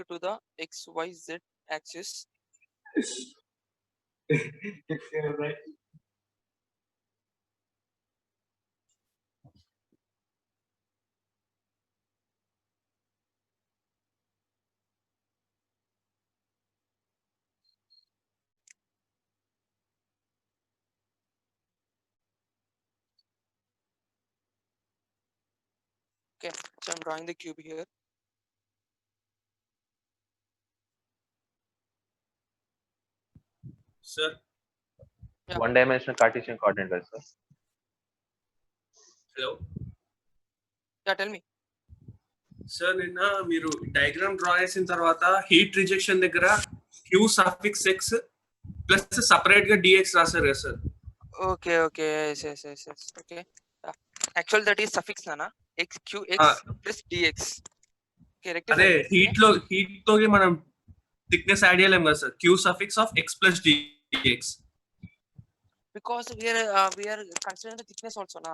to the XYZ axis. Right. Okay, so I'm drawing the cube here. Sir. Yeah. One-dimensional Cartesian coordinate, right, sir? Hello. Yeah, tell me. Sir నిన్న మీరు diagram draw చేసిన తర్వాత heat rejection దగ్గర Q suffix X plus separate గా DX రాశారు కదా sir. Okay, okay, yes. Okay. Actually, that is suffix, nana. XQX plus DX. Okay, అదే rectify. Heat తోకి మనం థిక్నెస్ యాడ్ చేయలేం కదా sir. Q suffix of X plus DX. Because we are considering the thickness also, na.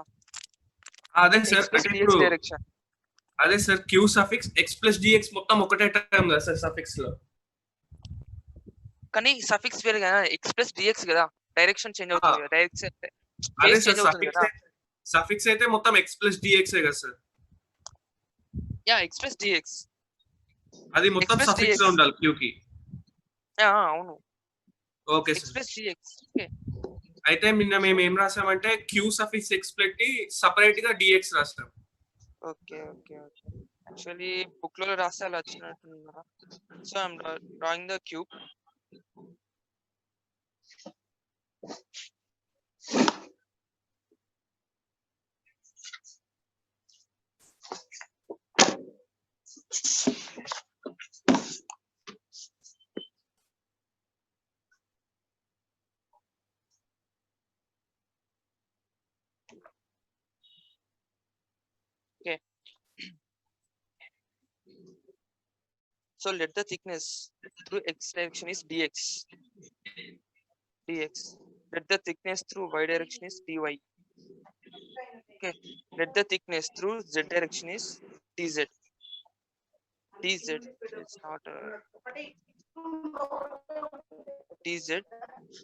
అదే sir, X plus అంటే DX ఇప్పుడు direction. అదే sir Q suffix X plus DX మొత్తం ఒకటే టైం కదా సార్ సఫిక్స్ లో. కానీ సఫిక్స్ వేరే కదా, ఎక్స్ ప్లస్ డిఎక్స్ కదా, డైరెక్షన్ చేంజ్ అవుతుంది కదా, డైరెక్షన్ అదే ఫేస్ సార్ చేంజ్ అవుతుంది కదా. సఫిక్స్ అయితే మొత్తం ఎక్స్ ప్లస్ డిఎక్స్ కదా sir. Yeah, x plus dx అది మొత్తం సఫిక్స్ లో ఉండాలి క్యూ కి. అవును. Okay x sir. Plus dx. Okay, అయితే నిన్న మేము ఏం రాసామంటే క్యూ సఫిక్స్ ఎక్స్ పెట్టి సపరేట్ గా డిఎక్స్ రాస్తాం. ఓకే. యాక్చువల్లీ బుక్ లో రాస్తే అలా వచ్చినట్టున్నారా. So I'm drawing the cube. Okay. So let the thickness through x direction is dx. Let the thickness through y direction is dy. Okay. Let the thickness through z direction is dz. It's not dz.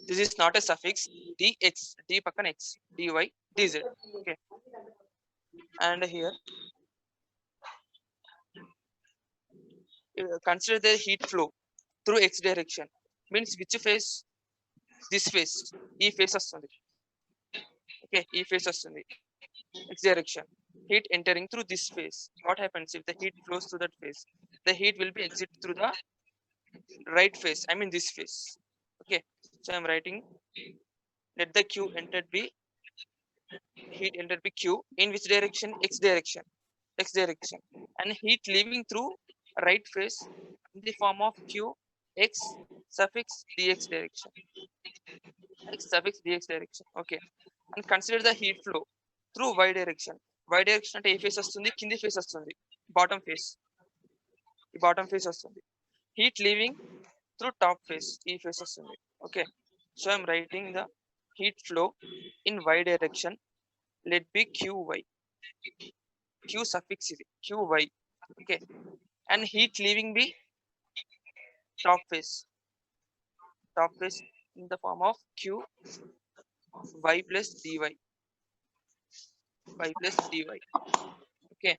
This is not a suffix. Dx. D pakkan x. Dy. Dz. Okay. And here consider the heat flow through x direction. Means which phase? This phase. E phase వస్తుంది. Okay, E phase వస్తుంది. X direction. Heat entering through this phase. What happens if the heat flows through that phase? The heat will be exit through the right phase. I mean this phase. Okay, so I'm writing. Let the Q entered be heat entered be Q in which direction? X direction. And heat leaving through right phase in the form of Q X suffix dx direction. X suffix dx direction. Okay, and consider the heat flow through y direction. Y direction అంటే ఏ face వస్తుంది? కింది face వస్తుంది, bottom face. ఈ bottom face వస్తుంది. Heat leaving through top face, ఈ face వస్తుంది. Okay, so I'm writing the heat flow in y direction. Let be QY. Q suffix ఇది QY. Okay, and heat leaving be top face in the form of Q y plus dy. Okay,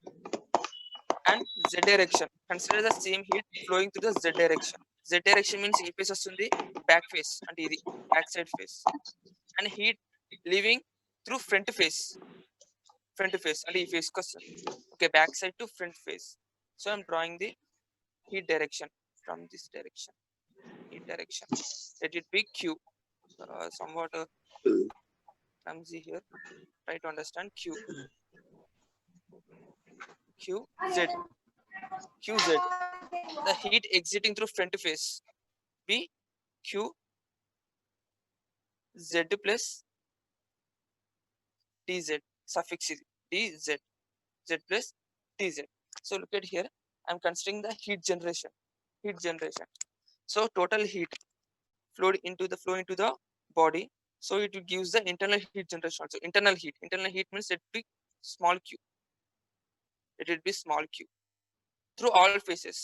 and z direction. Consider the same heat flowing through the z direction. Z direction means A face వస్తుంది? Back face, అంటే ఇది back side face. And heat living through front face అంటే ఈ face కి వస్తుంది. Okay, back side to front face. So I'm drawing the heat direction from this direction. Let it be Q. Somewhat clumsy here. Try to understand QZ. The heat exiting through front face be QZ plus DZ. Suffix is DZ. Z plus DZ. So look at here. I'm considering the heat generation. So total heat flowed into the body. So it gives the internal heat generation also. Internal heat means it will be small q. Through all phases.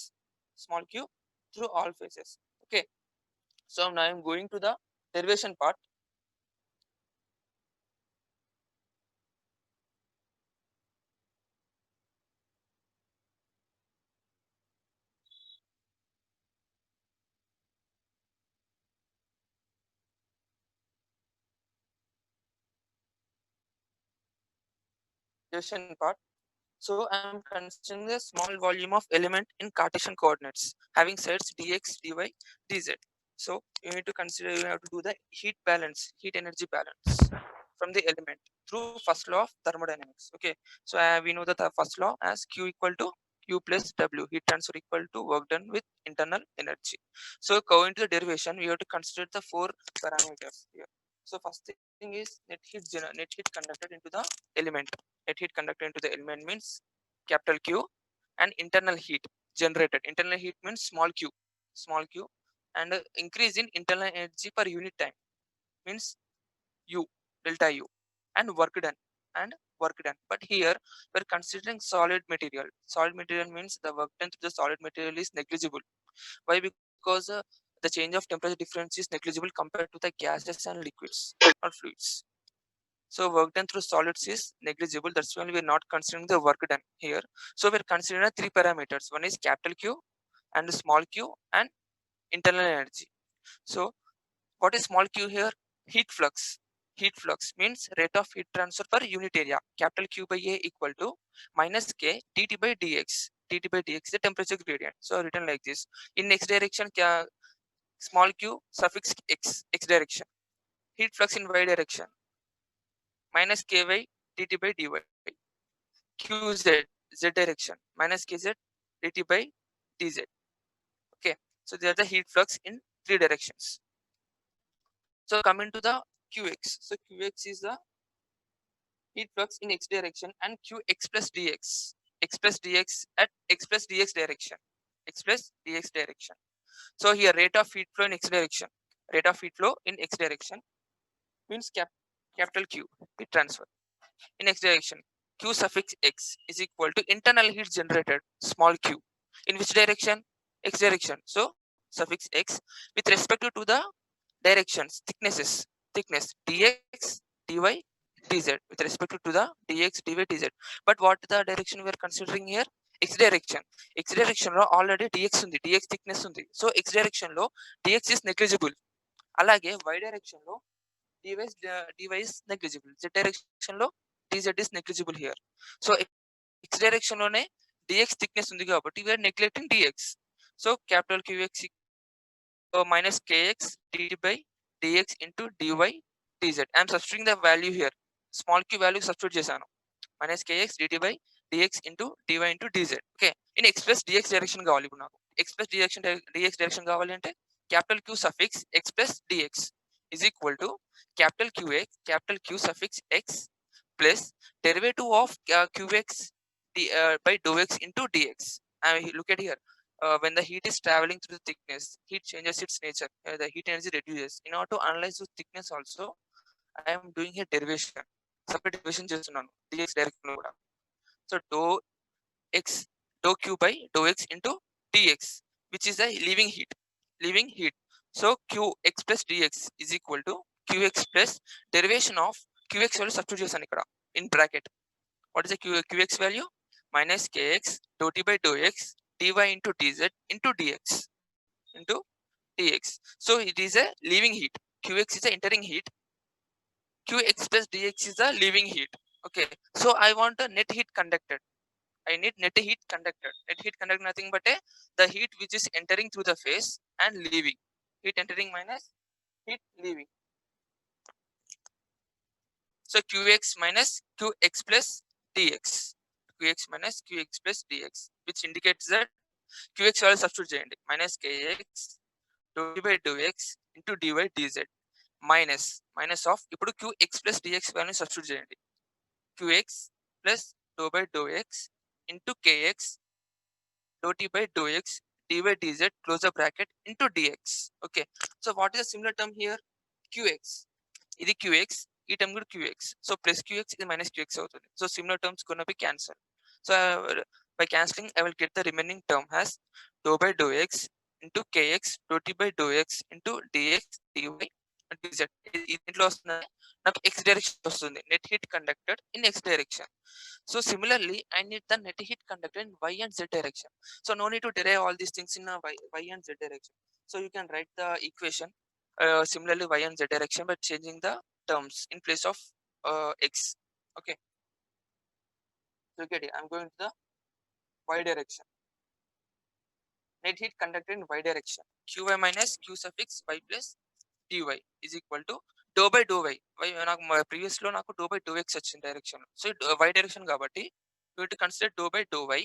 small q through all phases. Okay, so now I am going to the derivation part. Derivation part. So I am considering a small volume of element in Cartesian coordinates having sets dx, dy, dz. So you need to consider, you have to do the heat balance, heat energy balance from the element through first law of thermodynamics. Okay, so we know that the first law as q equal to q plus w, heat transfer equal to work done with internal energy. So going to the derivation, we have to consider the 4 parameters here. So first thing is net heat conducted into the element. Net heat conducted into the element means capital Q, and internal heat generated. Internal heat means small q, and increase in internal energy per unit time means U, delta U, and work done and work done. But here we're considering solid material. Solid material means the work done through the solid material is negligible. Why? Because the change of temperature difference is negligible compared to the gases and liquids or fluids. So work done through solids is negligible. That's why we're not considering the work done here. So we're considering 3 parameters. One is capital Q and small q and internal energy. So what is small q here? Heat flux. Heat flux means rate of heat transfer per unit area. Capital Q by A equal to minus K dt by dx. dt by dx is the temperature gradient. So written like this. In x direction, small q suffix x direction. Heat flux in y direction minus ky dt by dy. Qz z direction minus kz dt by dz. Okay, so they are the heat flux in 3 directions. So coming to the qx. So qx is the heat flux in x direction, and qx plus dx. X plus dx at x plus dx direction. X plus dx direction. So here rate of heat flow in x direction. Rate of heat flow in x direction means capital Q, heat transfer in x direction. Q suffix x is equal to internal heat generated, small q. In which direction? X direction. So suffix x with respect to the directions, thickness dx, dy, dz with respect to the dx, dy, dz. But what the direction we are considering here? X direction. X direction లో already dx ఉంది, dx thickness ఉంది. So x direction లో dx is negligible. అలాగే y direction లో dy is negligible. Z direction లో dz is negligible here. So x direction లోనే dx thickness ఉంది కాబట్టి we are neglecting dx. So capital Qx minus kx dt by dx into dy dz. I am substituting the value here. Small q value substitute చేశాను. Minus kx dt by dx into dy into dz. Okay, in x plus dx direction కావాలి ఇప్పుడు నాకు. X plus dx direction కావాలి అంటే capital Q suffix x plus dx is equal to capital Q suffix x plus derivative of qx by dou x into dx. Look at here. When the heat is traveling through the thickness, heat changes its nature. The heat energy reduces. In order to analyze the thickness also, I am doing a derivation. Separate derivation చేస్తున్నాను dx direction లో కూడా. So dou q by dou x into dx, which is the leaving heat. So qx plus dx is equal to qx plus derivation of qx value substitute చేశాను ఇక్కడ in bracket. What is the qx value? Minus kx dou t by dou x dy into dz into dx. So it is a leaving heat. Qx is the entering heat. Qx plus dx is the leaving heat. Okay, so I want a net heat conducted. I need net heat conducted. Net heat conducted nothing but the heat which is entering through the phase and leaving. Heat entering minus heat leaving. So qx minus qx plus dx. Qx minus qx plus dx, which indicates that qx value substitute చేయండి. Minus kx dou by dou x into dy dz minus of ఇప్పుడు qx plus dx value substitute చేయండి. qx plus dou by dou x into kx dou t by dou x dy dz close the bracket into dx. Okay, so what is the similar term here? Qx. ఇది qx, ఈ term కూడా qx. So plus qx is minus qx అవుతుంది. So similar terms gonna be cancelled. So By cancelling, I will get the remaining term as dou by dou x into kx dou t by dou x into dx dy dz. దీంట్లో వస్తుంది నాకు x direction వస్తుంది, net heat conducted in x direction. So similarly, I need the net heat conducted in y and z direction. So no need to derive all these things in y and z direction. So you can write the equation similarly y and z direction by changing the terms in place of x. Okay. Look at it. I'm going to the y direction. Net heat conducted in y direction. Qy minus q suffix y plus dy is equal to dou by dou y. నాకు previous లో నాకు dou by dou x వచ్చింది direction. So y direction కాబట్టి you have to consider dou by dou y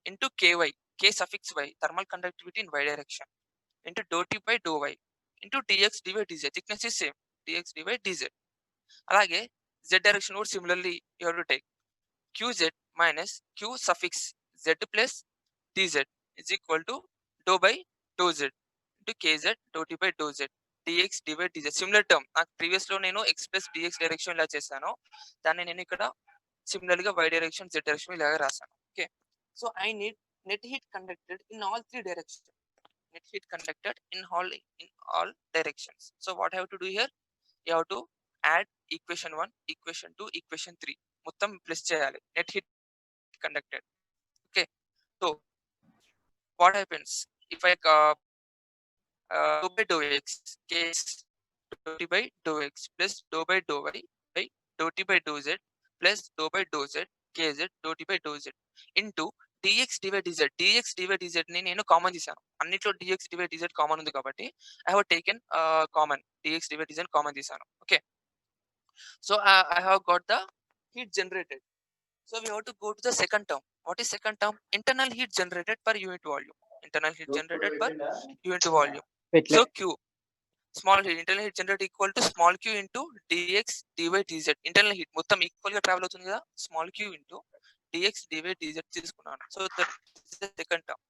into ky, k suffix y, thermal conductivity in y direction, into dou t by dou y into dx dy dz. Thickness is same, dx dy dz. అలాగే z direction కూడా similarly you have to take qz minus q suffix z plus dz is equal to dou by dou z into kz dou t by dou z dx dy dz. Similar term నాకు previous లో నేను x plus dx direction ఇలా చేశాను, దాన్ని నేను ఇక్కడ similar గా y direction z direction ఇలాగా రాశాను. Okay. So I need net heat conducted in all three directions. Net heat conducted in all directions. So what I have to do here? You have to add equation 1, equation 2, equation 3. మొత్తం plus చేయాలి. Net heat conducted. Okay. So what happens if I dou by dou x, kx dou t by dou x plus dou by dou y by dou t by dou z plus dou by dou z kz dou t by dou z into dx dy dz. dx dy dz ని నేను common తీసాను, అన్నిట్లో dx dy dz common ఉంది కాబట్టి I have taken common dx dy dz common తీసాను. Okay. So I have got the heat generated. So we have to go to the second term. What is second term? Internal heat generated per unit volume. Internal heat generated per unit volume. So Q, small heat, internal heat generated equal to small q into dx dy dz. Internal heat మొత్తం equal గా travel అవుతుంది కదా, small q into dx dy dz తీసుకున్నాను. So that is the second term.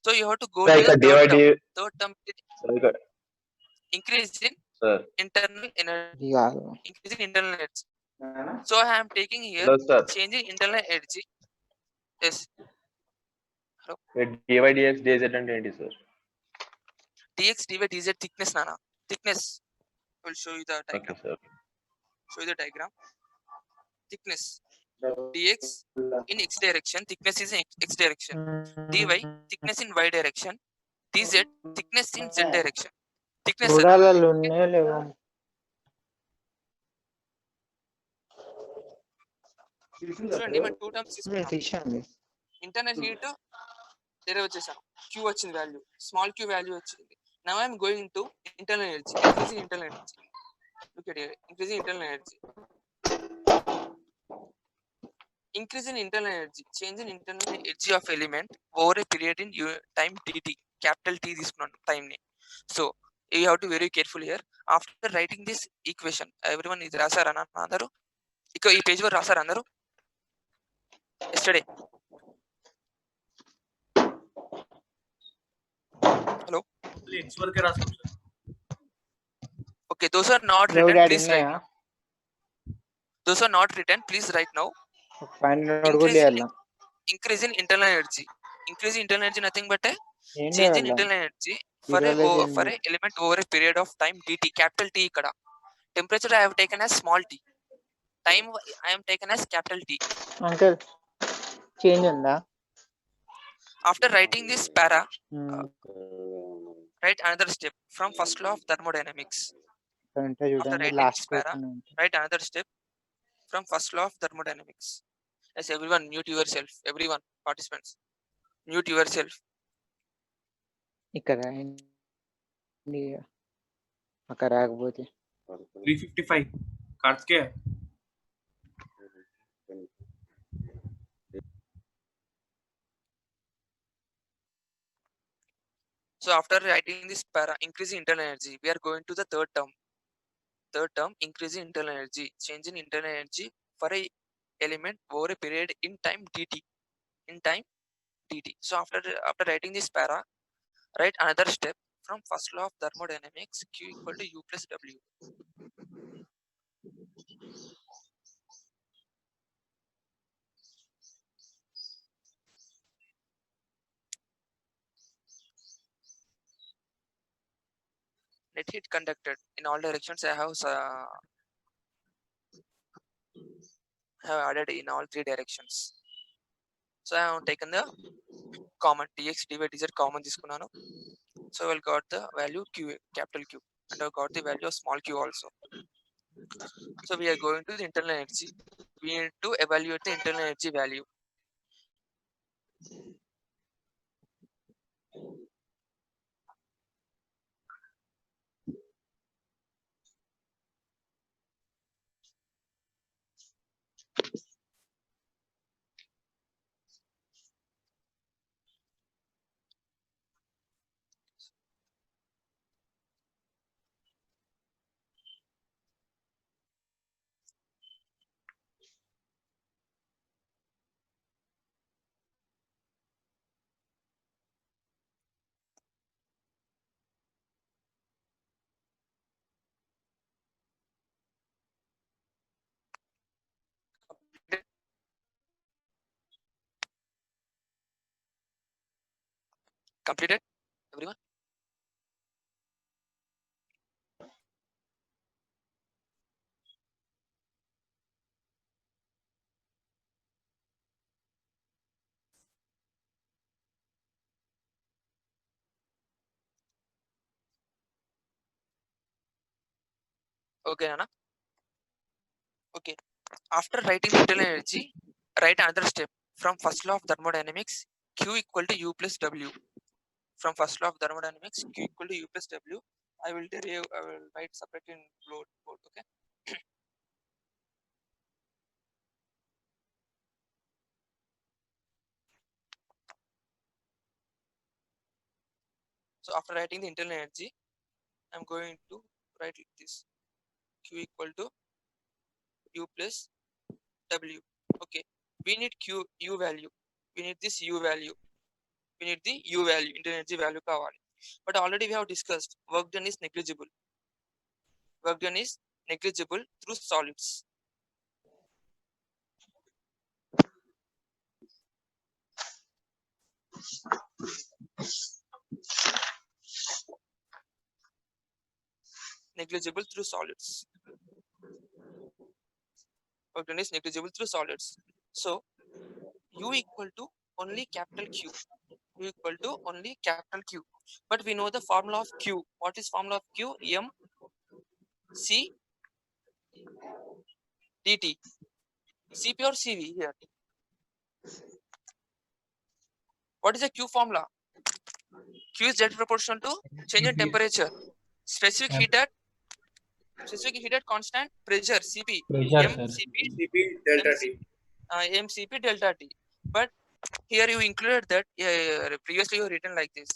So you have to go to the third term. Third term is increase in internal energy. Increase in internal energy. So I am taking here change in internal energy. Yes. Hello. dy dx dz అంటే ఏంటి sir? dx dy dz thickness nana. Thickness. I will show you the diagram. Okay, sir. Show you the diagram. Thickness. dx in x direction, thickness is in x direction. dy thickness in y direction. dz thickness in z direction. Thickness. చూడండి మన two terms తీసుకున్నాం. Internal heat derive వచ్చేసాను, q వచ్చింది value, small q value వచ్చింది. Now I am going to internal energy. Increasing internal energy. Look at here, increasing internal energy. Increase in internal energy, change in internal energy of element over a period in time dt. Capital T తీసుకున్నాను time ని. So you have to very careful here. After writing this equation, everyone ఇది రాసారా అందరూ? ఇక ఈ page వరకు రాసారా అందరూ? Yesterday. Hello. X వరకే రాసాం sir. Okay, those are not written, please write now. Those are not written, please write now. Increase in internal energy. Increase in internal energy nothing but a change in internal energy for a element over a period of time dt. Capital T ikkada. Temperature I have taken as small t. Time I am taken as capital T. Uncle, change unda. After writing this para, write another step from first law of thermodynamics. After writing this para, write another step from first law of thermodynamics. Yes, everyone mute yourself. Everyone, participants, mute yourself. Ikkada అక్కడ రాకపోతే 355 కార్తికే. So after writing this para, increasing internal energy, we are going to the third term. Third term, increasing internal energy, change in internal energy for a element over a period in time dt. In time dt. So after writing this para, write another step from first law of thermodynamics, q equal to u plus w. net heat conducted in all directions. I have added in all three directions. So I have taken the common dx dy dz common తీసుకున్నాను. So I will got the value q, capital Q, and I got the value of small q also. So we are going to the internal energy. We need to evaluate the internal energy value. Completed, everyone? Okay, Nana. Okay. After writing the internal energy, write another step. From first law of thermodynamics, Q equal to U plus W. From first law of thermodynamics, Q equal to U plus W. I will write separate in board. Okay. So after writing the internal energy, I'm going to write like this: Q equal to U plus W. Okay. We need U value. We need this U value. We need the U value, internal energy value kavali. But already we have discussed work done is negligible. Work done is negligible through solids. Negligible through solids. Work done is negligible through solids. So U equal to only capital Q. U equal to only capital Q. But we know the formula of Q. What is formula of Q? M C dt. Cp or Cv here. What is the Q formula? Q is directly proportional to change in temperature. Specific heat at constant pressure Cp. Pressure, sir. MCP CP delta T. MCP delta T. But here you included that previously you written like this: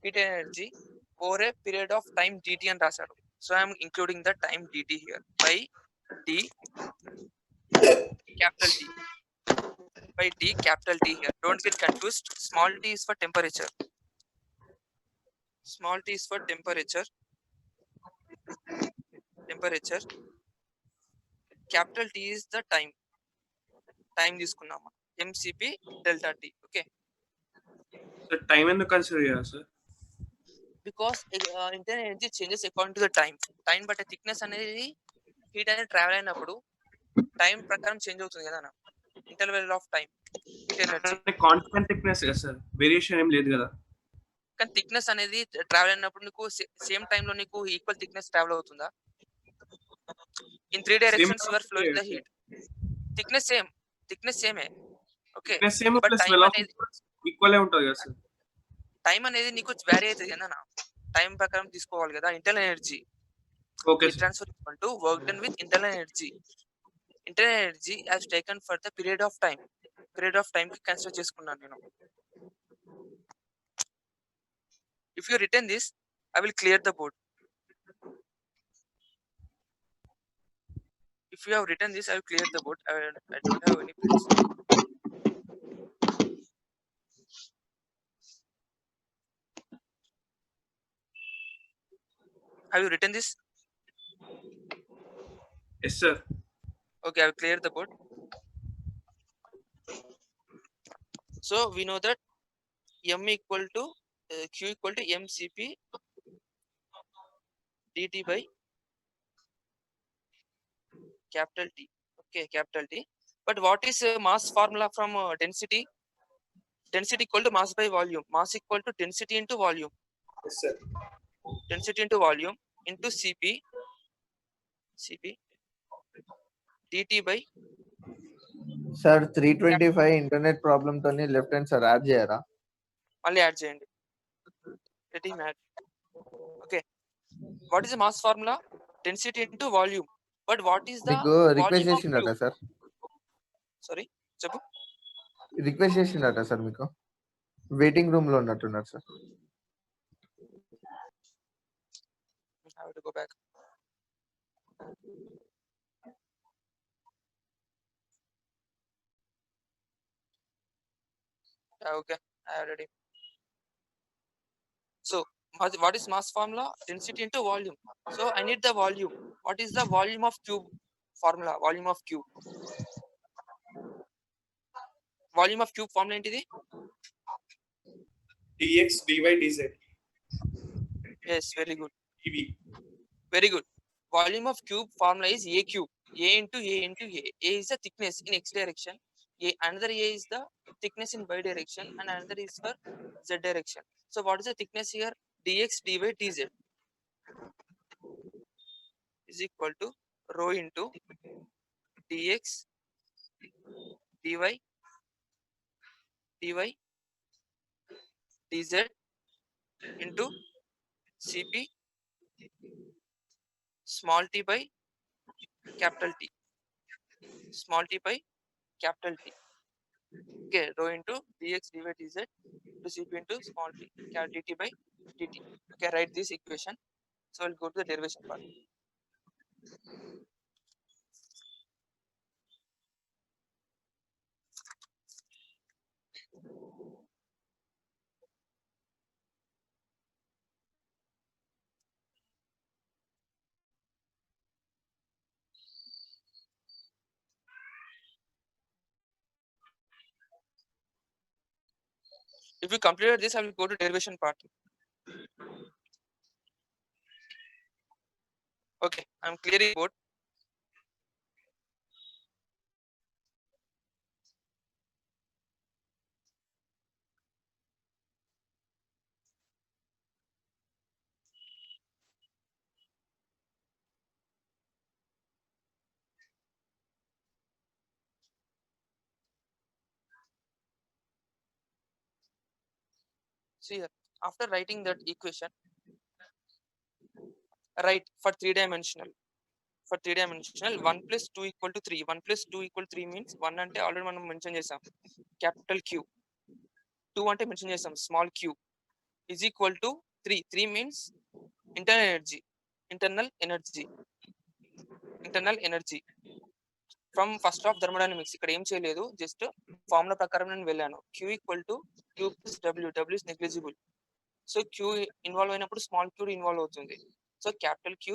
heat energy over a period of time dt and రాశారు. So I am including the time dt here by T capital T. By T capital T here. Don't get confused. Small t is for temperature. Small t is for temperature. Capital T is the time. Time తీసుకున్నాము. MCP delta T. Okay. So time ఎందుకు consider చేయాలి sir? Because internal energy changes according to the time. Time but thickness అనేది heat అనేది travel అయినప్పుడు time ప్రకారం change అవుతుంది కదా అన్న. Interval of time heat energy. Constant thickness కదా సార్, వేరియేషన్ ఏం లేదు కదా. కానీ థిక్నెస్ అనేది ట్రావెల్ అయినప్పుడు నీకు సేమ్ టైం లో నీకు ఈక్వల్ థిక్నెస్ ట్రావెల్ అవుతుందా? In 3 directions you are flowing the heat. Thickness సేమే. Okay. Same but plus time velocity అనేది ఈక్వల్ ఉంటుంది కదా సార్. టైం అనేది నీకు వ్యారీ అవుతుంది కదా. టైం ప్రకారం తీసుకోవాలి కదా. Internal energy okay heat transfer equal to work done with internal energy. Internal energy as taken for the period of time. Period of time కి కన్సిడర్ చేసుకున్నాను నేను. If you written this, I will clear the board. If you have written this, I will clear the board. I don't have any place. Have you written this? Yes sir. Okay, I will clear the board. So we know that M equal to Q equal to MCP dt by capital T. Okay, capital T. But what is mass formula from density? Density equal to mass by volume. Mass equal to density into volume. Yes, sir. Density into volume into Cp dt by sir 325 internet problem తోని left hand sir add చేయరా మళ్ళీ add చేయండి. Let him add. Okay. What is the mass formula? Density into volume. But what is the మీకు request volume of చేసిండట cube? Sir Sorry, చెప్పు. Request చేసిండట sir మీకు waiting room లో ఉన్నట్టున్నారు sir I have to go back. Okay, I already. So what is mass formula? Density into volume. So I need the volume. What is the volume of cube formula? Volume of cube. Volume of cube formula ఏంటిది? dx dy dz Yes, very good. dv. Very good. Volume of cube formula is a cube. A into A into A. A is the thickness in x direction. Another A is the thickness in y direction, and another is for z direction. So what is the thickness here? Dx dy dz is equal to rho into dx dy dz into Cp small t by capital T. Small t by capital T. Okay, rho into dx dy dz to Cp into small t dt by dt. Okay, write this equation. So we'll go to the derivation part. If you completed this, I will go to derivation part. Okay, I'm clearing board. See here, after writing that equation, write for 3-dimensional. For 3-dimensional, 1 plus 2 equal to 3. 1 plus 2 equal to 3 means 1 ante already మనం mention చేసాం capital Q. 2 ante mention చేసాం small q is equal to 3. 3 means internal energy. Internal energy from first of thermodynamics. ఇక్కడ ఏం చేయలేదు, just formula ప్రకారం నేను వెళ్ళాను. Q equal to Q plus W. W is negligible. So Q involve అయినప్పుడు small q involve అవుతుంది. So capital Q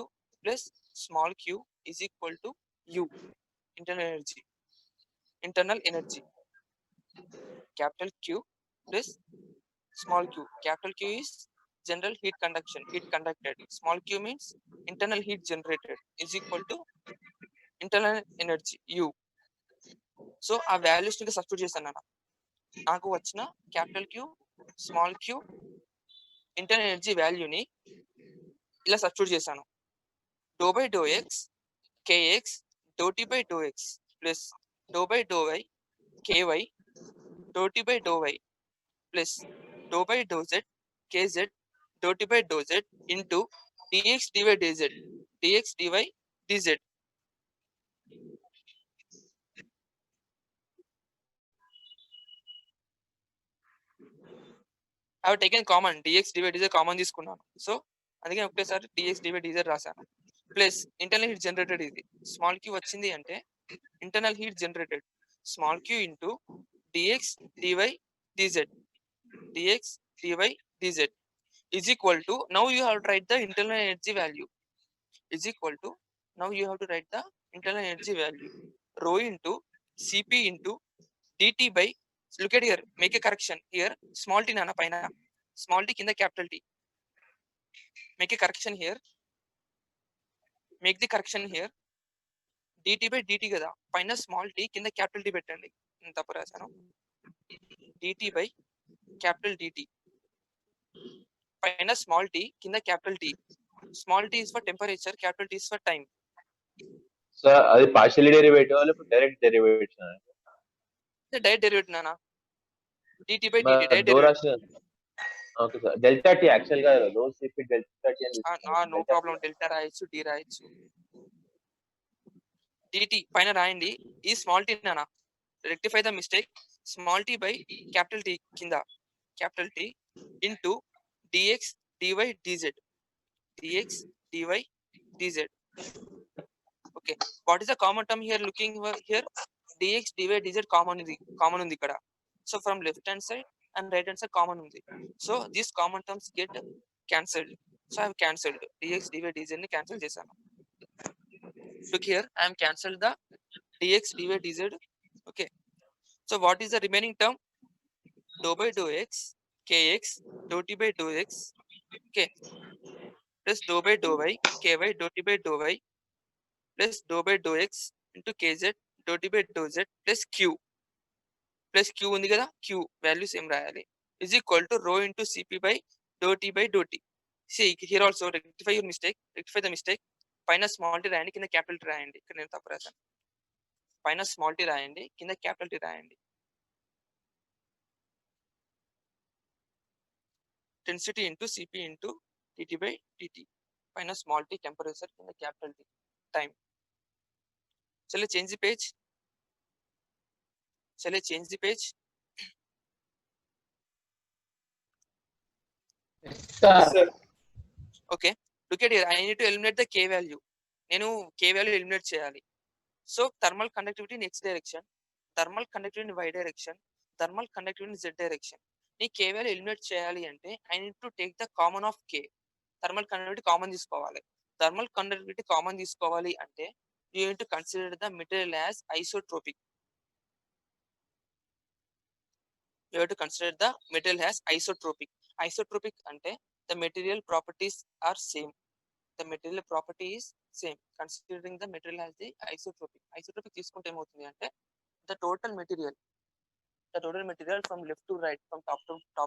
plus small q is equal to U. Internal energy. Capital Q plus small q. Capital Q is general heat conduction, heat conducted. Small q means internal heat generated is equal to internal energy U. So ఆ values ని substitute చేశాను అన్న. నాకు వచ్చిన capital Q small q internal energy వాల్యూని ఇలా substitute చేశాను. Do by do X kx do tea by do X plus do by do Y ky do tea by do Y plus do by do Z kz డో tea by do జెడ్ ఇంటూ dx dy dz dx dy dz. I have taken common dx dy dz common తీసుకున్నాను. So అందుకే ఒకటేసారి dx dy dz రాశాను. Plus internal heat generated, ఇది small q వచ్చింది అంటే internal heat generated small q into dx dy dz dx dy dz is equal to, now you have to write the internal energy value, is equal to, now you have to write the internal energy value rho into Cp into dt by, look at here, make a correction here, small t nana paina, small t kinda capital T, make a correction here, make the correction here. dt by dt కదా, పైన small t కింద capital T పెట్టండి. నేను తప్పు రాశాను. dt by capital dt, పైన small t కింద capital t. Small t is for temperature, capital T is for time. Sir అది పార్షియల్ డెరివేటివ్ లేకపోతే డైరెక్ట్ డెరివేటివ్? డైరెక్ట్ డెరివేటివ్ నానా, dt by dt మరి డైరెక్ట్ రో డెరివేటివ్. రాసిన. Okay sir, delta T actual గా రో CP delta T అని no problem, delta రాయొచ్చు, డి రాయొచ్చు. dt పైన రాయండి, ఈ స్మాల్ t నానా, rectify the mistake, small t by capital T కింద capital T into dx dy dz, dx dy dz. Okay, what is the common term here? Looking here, dx dy dz common ఉంది ఇక్కడ. So from left hand side and right hand side common ఉంది. So these common terms get cancelled. So I have cancelled dx dy dz ని cancel చేశాను. Look here, I am cancelled the dx dy dz. Okay, so what is the remaining term? Dou by dou x kx dou t by dou x, okay, plus dou by dou y ky dou t by dou y plus dou by dou x into kz dou t by dou z plus q. Plus q ఉంది కదా, q values ఏం రాయాలి, is equal to rho into cp by dou t by dou t. See here also rectify your mistake, rectify the mistake. పైన small tea రాయండి, కింద capital T రాయండి. ఇక్కడ నేను తప్పు రాశాను. పైన స్మాల్ టీ రాయండి, కింద క్యాపిటల్ టీ రాయండి. Density into CP into dt by dt, పైన స్మాల్ టీ టెంపరేచర్, కింద క్యాపిటల్ టీ టైం. చలో చేంజ్ ది పేజ్, చలో change the page. Sir. Okay, look at here, I need to eliminate the k value. నేను k value eliminate చేయాలి. So thermal conductivity in x direction, thermal conductivity in y direction, thermal conductivity in z direction. నీ k value eliminate చేయాలి అంటే I need to take the common of k. Thermal conductivity common తీసుకోవాలి. Thermal conductivity common తీసుకోవాలి అంటే you need to consider the material as isotropic. You have to consider the material as isotropic. Isotropic ante the material properties are same. The material property is same. Considering the material as the isotropic. Isotropic తీసుకుంటే ఏమవుతుంది అంటే the total material from left to right, from top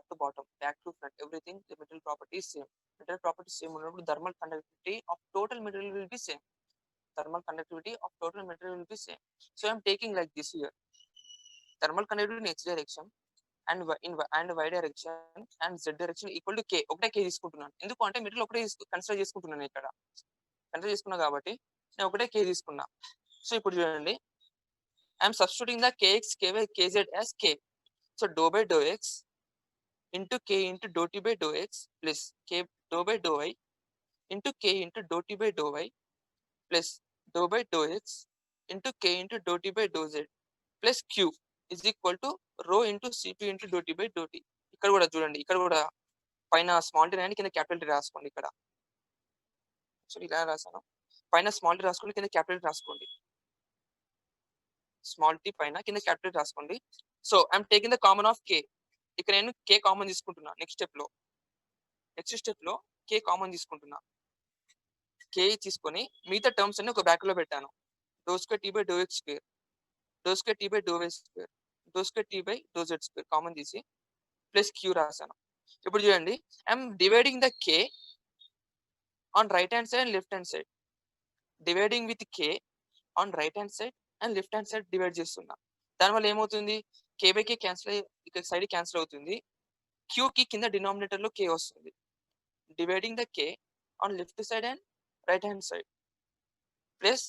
to bottom, back to front, everything, the material property is same. Material property same ఉన్నప్పుడు thermal conductivity of total material will be same. Thermal conductivity of total material will be same. So I am taking like this here. Thermal conductivity in x direction and y direction and z direction equal to k. ఒకటే k తీసుకుంటున్నాను, ఎందుకు అంటే material ఒకటే consider చేసుకుంటున్నాను, ఇక్కడ consider చేసుకున్నా కాబట్టి నేను ఒకటే k తీసుకున్నా. సో ఇప్పుడు చూడండి, I'm substituting the kx ky kz as k. So do by do X into k into do t by do X plus k do by do y into k into do t by do y plus do by do X into k into do t by do z ప్లస్ q is equal to rho into cp into dou t by dou t. ఇక్కడ కూడా చూడండి, ఇక్కడ కూడా పైన small tea రాయండి, కింద capital T రాసుకోండి. ఇక్కడ సో ఇలా రాసాను, పైన స్మాల్ టీ రాసుకోండి, కింద క్యాపిటల్ టీ రాసుకోండి. స్మాల్ టీ పైన, కింద క్యాపిటల్ రాసుకోండి. So I'm taking the common of k. ఇక్కడ నేను k కామన్ తీసుకుంటున్నా. నెక్స్ట్ స్టెప్ లో k కామన్ తీసుకుంటున్నా. k తీసుకొని మిగతా టర్మ్స్ అన్ని ఒక బ్యాక్ లో పెట్టాను. Do square t by do x square, do square t by do y square, do square t by do z square common తీసి ప్లస్ q రాశాను. ఇప్పుడు చూడండి, I'm dividing the k on right hand side and left hand side. Dividing with k on right hand side and left hand side divide చేస్తున్నా. దానివల్ల ఏమవుతుంది, k by k cancel అయ్యి ఇక్కడ side cancel అవుతుంది. q కి కింద denominator లో k వస్తుంది. Dividing the k on left side and right hand side plus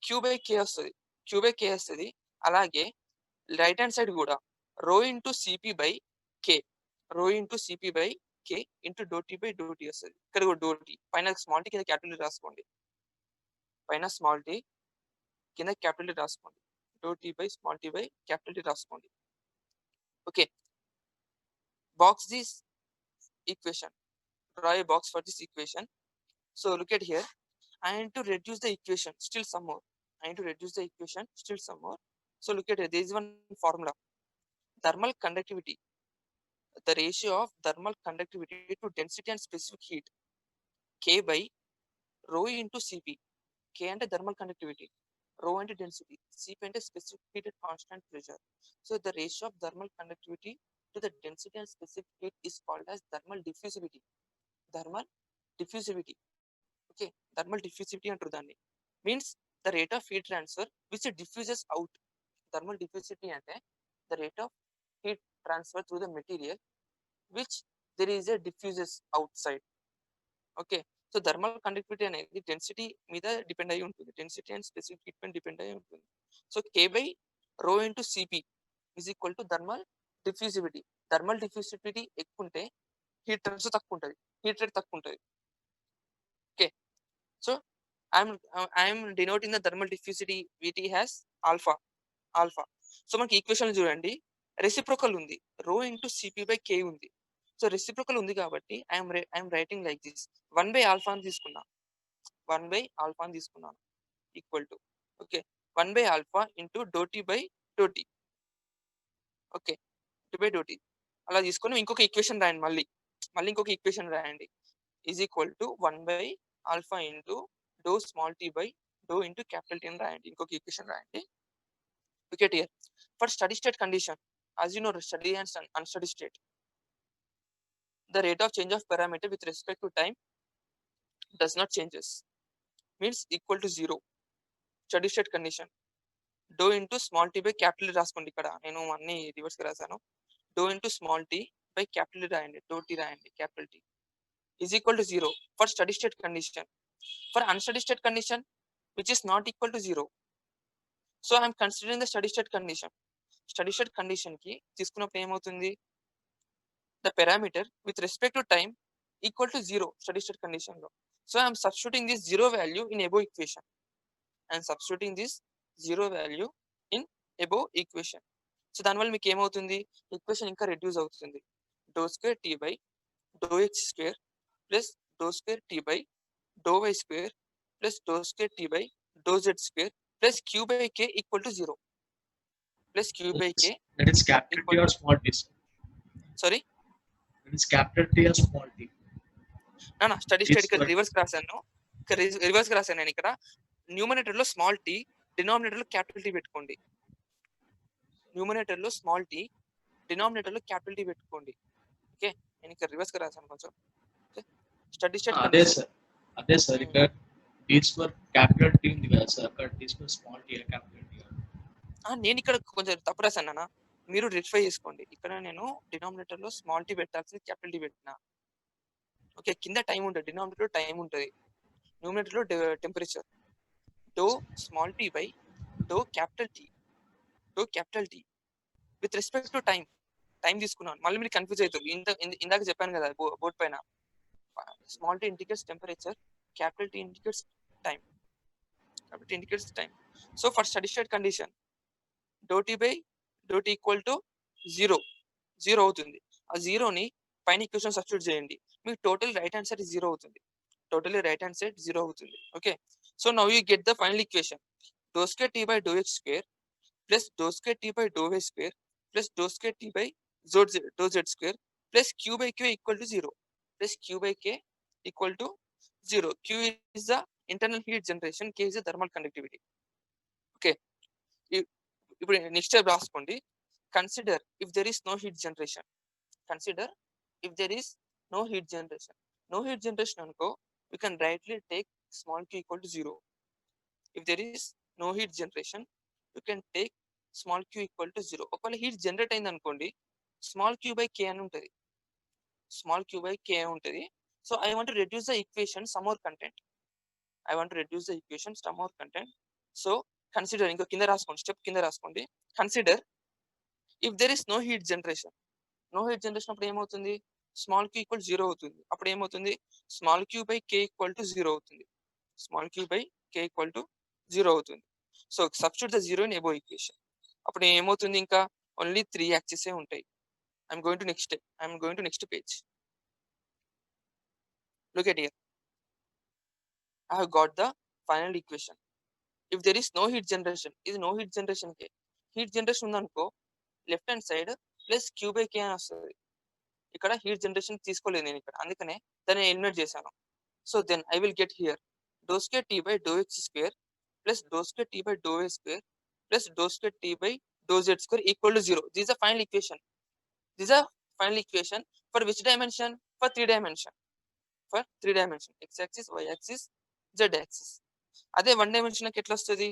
q by k వస్తుంది. q బై k వస్తుంది. అలాగే రైట్ హ్యాండ్ సైడ్ కూడా రో into CP by K, rho into CP by K into doe tea by do T వస్తుంది. ఇక్కడ కూడా doe T, పైన small T కింద క్యాపిటల్ రాసుకోండి. పైన స్మాల్ టీ కింద క్యాపిటల్ రాసుకోండి. Doe tea by small T by capital T రాసుకోండి. Okay, box this equation, draw a box for this equation. So look at here, I need to reduce the equation still some more. So look at it, there is one formula. Thermal conductivity, the ratio of thermal conductivity to density and specific heat, k by rho into cp. K అంటే thermal conductivity, rho అంటే density, Cp అంటే specific heat at constant pressure. So the ratio of thermal conductivity to the density and specific heat is called as thermal diffusivity. Thermal diffusivity. Okay, thermal diffusivity అంటారు దాన్ని. Means the rate of heat transfer which diffuses out. Thermal diffusivity అంటే the rate of heat transfer through the material which there is a diffuses outside. Okay, so thermal conductivity అనేది density మీద depend అయి ఉంటుంది, density and specific heat పైన depend అయి ఉంటుంది. So K by rho into CP is equal to thermal diffusivity. Thermal diffusivity ఎక్కువ ఉంటే heat transfer తక్కువ ఉంటుంది, హీట్ రేట్ తక్కువ ఉంటుంది. Okay, so I'm denoting the thermal diffusivity has alpha. సో మనకి ఈక్వేషన్ చూడండి, రెసిప్రోకల్ ఉంది, రో ఇంటూ సిపి బై కే ఉంది. సో రెసిప్రోకల్ ఉంది కాబట్టి ఐఎమ్ రైటింగ్ లైక్ దిస్, 1/α అని తీసుకున్నాను, 1/α అని తీసుకున్నాను equal to, okay, 1/α into doe T by doe T. Okay, /t అలా తీసుకొని ఇంకొక ఈక్వేషన్ రాయండి, మళ్ళీ ఇంకొక ఈక్వేషన్ రాయండి, is equal to 1/α into doe small T by doe into capital T అని రాయండి, ఇంకొక ఈక్వేషన్ రాయండి. Okay dear, for steady state condition, as you know, steady and unsteady state, the rate of change of parameter with respect to time does not changes, means equal to 0. Steady state condition, dou into small t by capital రాసుకోండి, ఇక్కడ నేను అన్ని reverse గా రాసాను, dou into small t by capital రాయండి, dou t రాయండి, capital T is equal to 0 for steady state condition. For unsteady state condition which is not equal to 0, so I am considering the steady state condition. Steady state condition కి తీసుకున్నప్పుడు ఏమవుతుంది, the parameter with respect to time equal to 0 steady state condition లో. So I am substituting this 0 value in above equation. So దానివల్ల మీకు ఏమవుతుంది, equation ఇంకా reduce అవుతుంది, do square T by do X square plus do square T by do Y square plus do square T by do Z square plus Q by K equal to 0, plus Q by K, That is capital T or small t, sir? Sorry That is capital T or small t? నా steady state ఇక్కడ reverse రాశాను, నేను ఇక్కడ numerator లో small tea, denominator లో capital T పెట్టుకోండి, numerator లో small tea, denominator లో క్యాపిటల్ టీ పెట్టుకోండి. ఓకే, నేను ఇక్కడ రివర్స్ గా రాశాను కొంచెం. ఓకే, స్టడీ స్టేట్ అదే సార్ ఇక్కడ t స్క్వేర్ క్యాపిటల్ T ఉంది కదా సార్, అక్కడ t square small t capital T. నేను ఇక్కడ కొంచెం తప్పు రాశాను అన్న, మీరు రెక్టిఫై చేసుకోండి. ఇక్కడ నేను డినామినేటర్ లో స్మాల్ టీ పెట్టాల్సింది క్యాపిటల్ టీ పెట్టినా. ఓకే, కింద టైం ఉంటుంది, డినామినేటర్ లో టైం ఉంటుంది, న్యూమరేటర్ లో temperature. Do small T by do capital T with respect to time తీసుకున్నాను. మళ్ళీ మీరు కన్ఫ్యూజ్ అవుతుంది, ఇందాక చెప్పాను కదా బోర్డ్ పైన, small T indicates temperature, capital T indicates time. So for steady state condition do tea by do T equal to 0 అవుతుంది. ఆ 0ని పైన ఈక్వేషన్ సబ్స్టిట్యూట్ చేయండి, మీకు టోటల్ రైట్ హ్యాండ్ సైడ్ 0 అవుతుంది, okay, so now you get the final equation, do square T by do X square plus do square T by do Y square plus do square T by do Z square plus Q by K equal to 0. Q is the internal heat generation, K is the thermal conductivity. Okay, ఇప్పుడు next step రాసుకోండి, consider if there is no heat generation. No heat generation అనుకో, you can rightly take small q equal to 0. If there is no heat generation you can take small q equal to 0. ఒకవేళ heat generate అయింది అనుకోండి, small q by కే అని ఉంటుంది, so I want to reduce the equation some more content. So consider, ఇంకో కింద రాసుకోండి, step కింద రాసుకోండి, consider if there is no heat generation అప్పుడు ఏమవుతుంది, స్మాల్ q ఈక్వల్ 0 అవుతుంది. అప్పుడు ఏమవుతుంది, small q by K equal to 0 అవుతుంది. So substitute the 0 in above equation. అప్పుడు ఏమవుతుంది, ఇంకా ఓన్లీ 3 యాక్సిస్ ఉంటాయి. I'm going to next page. Look at here, I have got the final equation. If there is no heat generation, ఇది no heat generation కే. Heat generation ఉందనుకో, left hand side plus Q by కే అని వస్తుంది. ఇక్కడ heat generation తీసుకోలేదు నేను ఇక్కడ, అందుకనే దాన్ని ఎలిమినేట్ చేశాను. So then I will get here dou square t by dou x square plus dou square t by dou y square plus dou square t by dou z square equal to 0. This is a final equation. This is a final equation for which dimension? For 3 dimension. For 3 dimension. X axis, y axis, z axis. అదే 1 dimension కి ఎట్లా వస్తుంది?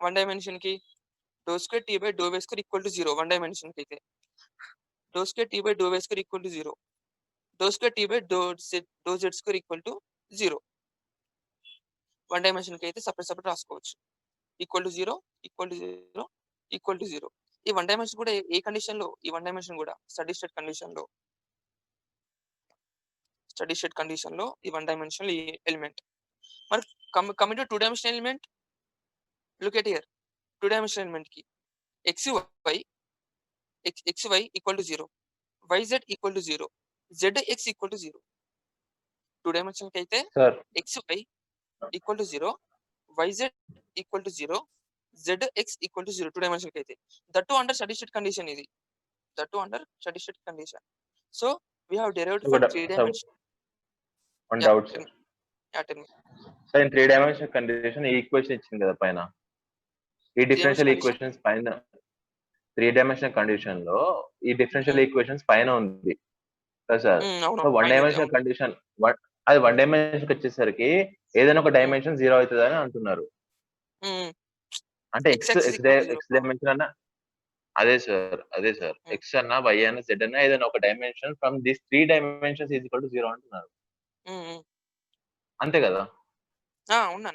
1 dimension కి dou square t by dou y square equal to 0. 1 dimension కి అయితే dou square t by dou y square equal to 0. Dou square t by dou z square equal to 0. 1 dimension కి అయితే separate రాసుకోవచ్చు. Equal to 0, equal to 0, equal to 0. ఈ 1 dimension కూడా ఏ condition లో? ఈ 1 dimension కూడా స్టడీ స్టేట్ కండిషన్ లో ఈ 1 dimensional ఎలిమెంట్. మరి coming to 2 dimensional element, look at here. 2 dimensional element కి xy equal to 0, yz equal to 0, zx equal to 0. 2 dimensional కి అయితే sir xy equal to 0, yz equal to 0, zx equal to 0. 2 dimensional కి అయితే that unsteady state condition. ఇది that unsteady state condition. So we have derived for 3 dimension. One Yeah, doubt sir. tell me. Sir in 3 dimension condition ఈ equation ఇచ్చింది కదా పైన, ఈ differential equations పైన 3 dimension condition లో ఈ differential equations పైన ఉంది కదా సార్. అవును, సో 1 fine, డైమెన్షన్ అవును. కండిషన్ అది 1 డైమెన్షన్ వచ్చేసరికి ఏదైనా ఒక డైమెన్షన్ 0 అవుతుంది అని అంటున్నారు. అంటే X axis equal to 0. X dimension అన్న అదే సార్ ఎక్స్ అన్న వై అన్న జెడ్ అన్న ఏదైనా ఒక dimension from this 3 dimensions is equal to 0 అంటున్నారు. అంతే కదా? అవునా?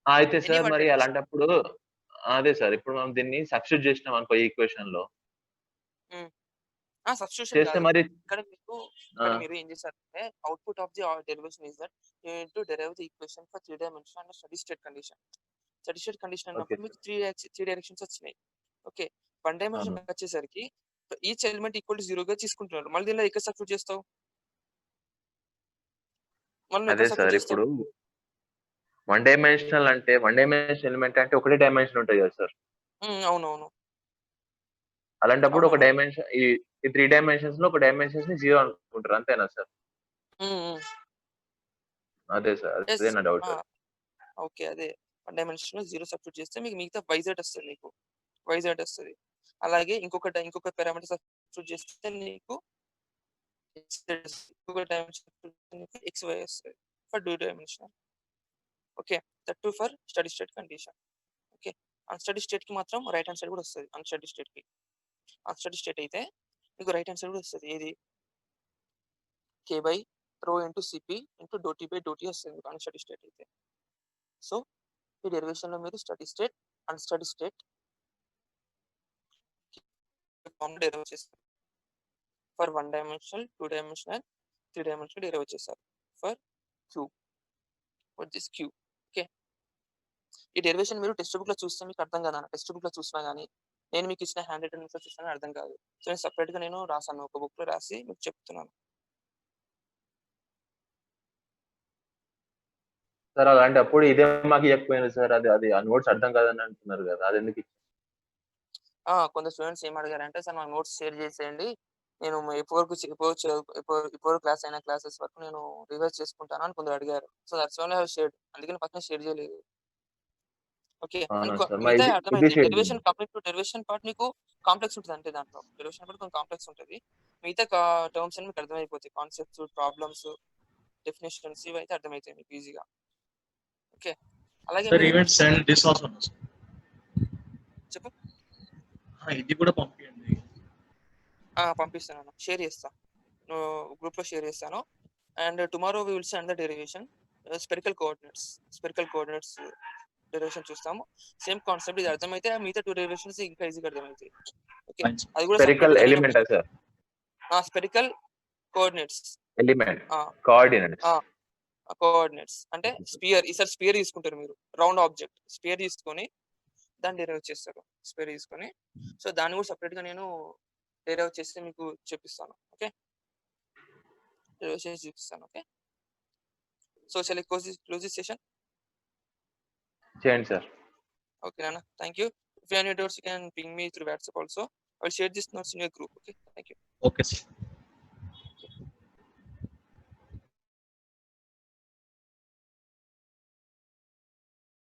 అయితే Any సార్ one మరి dimension. అలాంటప్పుడు అదే సార్ ఇప్పుడు మనం దీన్ని సబ్స్టిట్యూట్ చేసినాం అనుకో ఈ ఈక్వేషన్ లో సబ్స్టిట్యూషన్ చేస్తే కాదు. మరి ఇక్కడ మీరు ఏం చేశారంటే output of the derivation is that you need to derive the equation for 3 dimension and study state condition. Study state condition అన్నప్పుడు మీకు 3 డైరెక్షన్స్ వచ్చినాయి. ఓకే, 1 dimension వచ్చేసరికి ఈచ్ ఎలిమెంట్ ఈక్వల్ టు 0 గా తీసుకుంటున్నారు. మళ్ళీ దీనిలో ఎక్కడ సబ్స్టిట్యూట్ చేస్తావు? అదే సార్ ఇప్పుడు 1 డైమెన్షనల్ అంటే 1 డైమెన్షన్ ఎలిమెంట్ అంటే ఒకటే డైమెన్షన్ ఉంటుంది కదా సార్. అవునవును. అలాంటప్పుడు ఒక డైమెన్షన్ ఈ 3 డైమెన్షన్స్ లో ఒక డైమెన్షన్స్ ని 0 అనుకుంటారు అంతేనా సార్? అదే సార్, అదే నా డౌట్ సార్. ఓకే, అదే 1 dimension లో 0 సబ్స్టిట్యూట్ చేస్తే మీకు మిగతా yz వస్తుంది. మీకు yz వస్తుంది. అలాగే ఇంకొక పారామీటర్ సబ్స్టిట్యూట్ చేస్తే నీకు ఇంకొక డైమెన్షన్ xy వస్తుంది for 2 dimensional. Okay, that to for steady state condition. Okay, unsteady state కి మాత్రం రైట్ హ్యాండ్ సైడ్ కూడా వస్తుంది. అన్స్టడీ స్టేట్ కి అన్స్టడీ స్టేట్ అయితే మీకు రైట్ హ్యాండ్ సైడ్ కూడా వస్తుంది. ఏది k by rho into cp into dou t by dou t వస్తుంది మీకు అన్స్టడీ స్టేట్ అయితే. సో ఈ డెరివేషన్ లో మీరు steady state unsteady state derive చేస్తారు. For 1 dimensional, 2 dimensional, 3 dimensional derive చేస్తారు for q. What is q? Okay, ఈ డెరివేషన్ మీరు టెక్స్ట్ బుక్ లో చూస్తే మీకు అర్థం కాదు. టెక్స్ట్ బుక్ లో చూసినా కానీ నేను మీకు ఇచ్చిన హ్యాండ్ రిటన్ నోట్స్ చూసినా అర్థం కాదు. సో నేను సపరేట్ గా నేను రాసాను, ఒక బుక్ లో రాసి మీకు చెప్తున్నాను. సార్ అలాంటప్పుడు ఇదే మాకు ఇవ్వకపోయింది సార్, అది ఆ నోట్స్ అర్థం కాదని అంటున్నారు కదా, అది ఎందుకు? కొందరు స్టూడెంట్స్ ఏం అడిగారంటే, సార్ నాకు నోట్స్ షేర్ చేసేయండి, నేను ఇప్పుడు క్లాస్ అయిన క్లాసెస్ వరకు నేను రివైజ్ చేసుకుంటాను అని కొందరు అడిగారు. So that's why I have shared. అందుకని పక్కన షేర్ చేయలేదు. ఓకే, మిగతా అర్థమైంది. Derivation complete to derivation part నీకు కాంప్లెక్స్ ఉంటుంది. అంటే దాంట్లో డెరివేషన్ పార్ట్ కొంచెం కాంప్లెక్స్ ఉంటుంది. మిగతా టర్మ్స్ అన్ని మీకు అర్థమైపోతాయి. కాన్సెప్ట్స్, ప్రాబ్లమ్స్, డెఫినేషన్స్ ఇవి అయితే అర్థమవుతాయి మీకు ఈజీగా. ఓకే, అలాగే ఈవెంట్ సెండ్ దిస్ ఆల్సో చెప్పు. ఇది కూడా పంపించండి. పంపిస్తాను, షేర్ చేస్తాను, గ్రూప్ లో షేర్ చేస్తాను. And tomorrow we will send the derivation spherical coordinates derivation చూస్తాము. Same concept. ఇది అర్థమైతే మిగతా 2 డెరివేషన్స్ ఇంకా ఈజీగా అర్థమవుతాయి. ఓకే, అది కూడా spherical element sir. Spherical coordinates element coordinates అంటే స్పియర్. ఈసారి స్పియర్ తీసుకుంటారు మీరు, రౌండ్ ఆబ్జెక్ట్ స్పియర్ తీసుకొని దాన్ని డెరైవ్ చేస్తారు. స్పియర్ తీసుకొని సో దాన్ని కూడా సపరేట్ గా నేను డెరైవ్ చేసి మీకు చూపిస్తాను. ఓకే, డెరైవ్ చేసి చూపిస్తాను. Okay, so shall I close this session? చేయండి sir. Okay, Nana. Thank you. If you have any doubts, you can ping me through WhatsApp also. I will share these notes in your group. Okay. Thank you. Okay, sir.